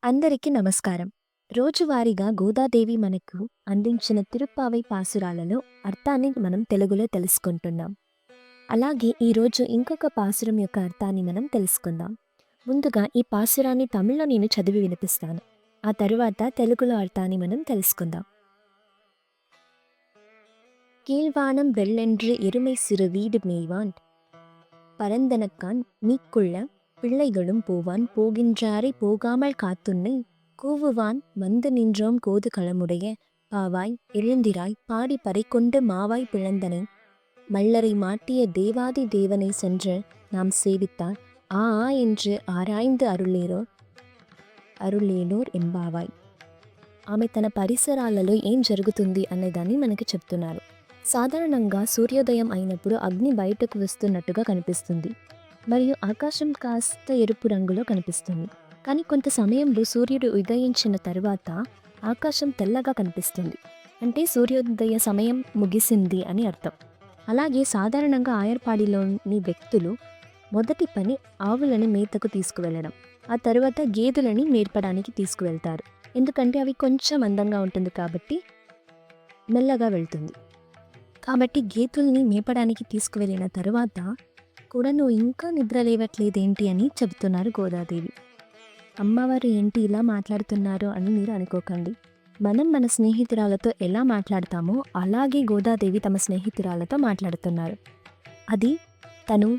అందరికీ నమస్కారం. రోజువారీగా గోదాదేవి మనకు అందించిన తిరుప్పావై పాసురాలలో అర్థాన్ని మనం తెలుగులో తెలుసుకుంటున్నాం. అలాగే ఈరోజు ఇంకొక పాసురం యొక్క అర్థాన్ని మనం తెలుసుకుందాం. ముందుగా ఈ పాసురాన్ని తమిళ్లో నేను చదివి వినిపిస్తాను. ఆ తరువాత తెలుగులో అర్థాన్ని మనం తెలుసుకుందాం. கீழ்வானம் வெள்ளென்று எருமை சிறு வீடு மேய்வான் பரந்தனக்கான் மீக்குள்ள பிள்ளைகளும் போவான் போகின்றாரை போகாமல் காத்துன்னை கூவுவான் வந்து நின்றோம் கோது களமுடைய பாவாய் எழுந்திராய் பாடி பறைகொண்டு மாவாய் பிளந்தனை மல்லரை மாட்டிய தேவாதி தேவனை சென்று நாம் சேவித்தால் ஆ ஆ என்று ఆరాய்ந்து అరుళేనోర్ ఎంబావాయ్. ఆమె తన పరిసరాలలో ఏం జరుగుతుంది అనేదాన్ని మనకి చెప్తున్నారు. సాధారణంగా సూర్యోదయం అయినప్పుడు అగ్ని బయటకు వస్తున్నట్టుగా కనిపిస్తుంది మరియు ఆకాశం కాస్త ఎరుపు రంగులో కనిపిస్తుంది. కానీ కొంత సమయంలో సూర్యుడు ఉదయించిన తర్వాత ఆకాశం తెల్లగా కనిపిస్తుంది. అంటే సూర్యోదయ సమయం ముగిసింది అని అర్థం. అలాగే సాధారణంగా ఆయర్పాడిలోని వ్యక్తులు మొదటి పని ఆవులని మేతకు తీసుకువెళ్ళడం, ఆ తర్వాత గేదెలని మేర్పడానికి తీసుకువెళ్తారు. ఎందుకంటే అవి కొంచెం అందంగా ఉంటుంది కాబట్టి మెల్లగా వెళ్తుంది. కాబట్టి గేదెల్ని మేపడానికి తీసుకువెళ్ళిన తరువాత కూడా నువ్వు ఇంకా నిద్ర లేవట్లేదేంటి అని చెబుతున్నారు గోదాదేవి. అమ్మవారు ఏంటి ఇలా మాట్లాడుతున్నారు అని మీరు అనుకోకండి. మనం మన స్నేహితురాలతో ఎలా మాట్లాడతామో అలాగే గోదాదేవి తమ స్నేహితురాలతో మాట్లాడుతున్నారు. అది తను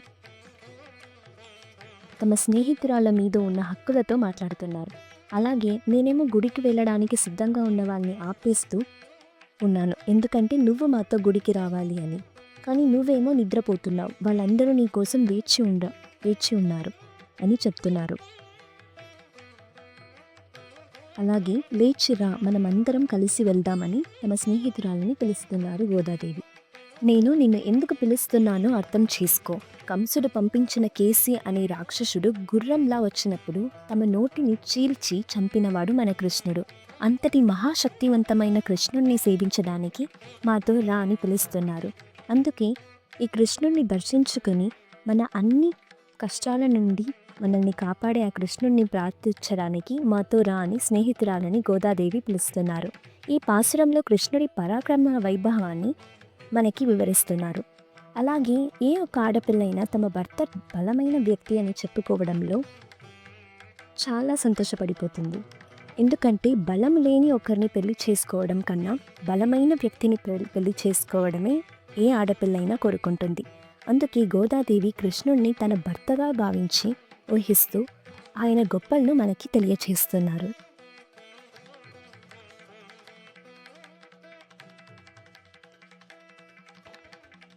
తమ స్నేహితురాల మీద ఉన్న హక్కులతో మాట్లాడుతున్నారు. అలాగే నేనేమో గుడికి వెళ్ళడానికి సిద్ధంగా ఉన్న వాళ్ళని ఆపేస్తూ ఉన్నాను, ఎందుకంటే నువ్వు మాతో గుడికి రావాలి అని. కానీ నువ్వేమో నిద్రపోతున్నావు, వాళ్ళందరూ నీ కోసం వేచి ఉన్నారు అని చెప్తున్నారు. అలాగే లేచిరా, మనమందరం కలిసి వెళ్దామని తమ స్నేహితురాలని పిలుస్తున్నారు గోదాదేవి. నేను నిన్ను ఎందుకు పిలుస్తున్నానో అర్థం చేసుకో. కంసుడు పంపించిన కేసి అనే రాక్షసుడు గుర్రంలా వచ్చినప్పుడు తమ నోటిని చీల్చి చంపినవాడు మన కృష్ణుడు. అంతటి మహాశక్తివంతమైన కృష్ణుణ్ణి సేవించడానికి మాతో రా అని పిలుస్తున్నారు. అందుకే ఈ కృష్ణుణ్ణి దర్శించుకొని మన అన్ని కష్టాల నుండి మనల్ని కాపాడే ఆ కృష్ణుణ్ణి ప్రార్థించడానికి మాతో రా అని స్నేహితురాలని గోదాదేవి పిలుస్తున్నారు. ఈ పాసురంలో కృష్ణుడి పరాక్రమ వైభవాన్ని మనకి వివరిస్తున్నారు. అలాగే ఏ ఒక్క ఆడపిల్లైనా తమ భర్త బలమైన వ్యక్తి అని చెప్పుకోవడంలో చాలా సంతోషపడిపోతుంది. ఎందుకంటే బలం లేని ఒకరిని పెళ్లి చేసుకోవడం కన్నా బలమైన వ్యక్తిని పెళ్లి చేసుకోవడమే ఏ ఆడపిల్లైనా కోరుకుంటుంది. అందుకే గోదాదేవి కృష్ణుణ్ణి తన భర్తగా భావించి ఊహిస్తూ ఆయన గొప్పలను మనకి తెలియచేస్తున్నారు.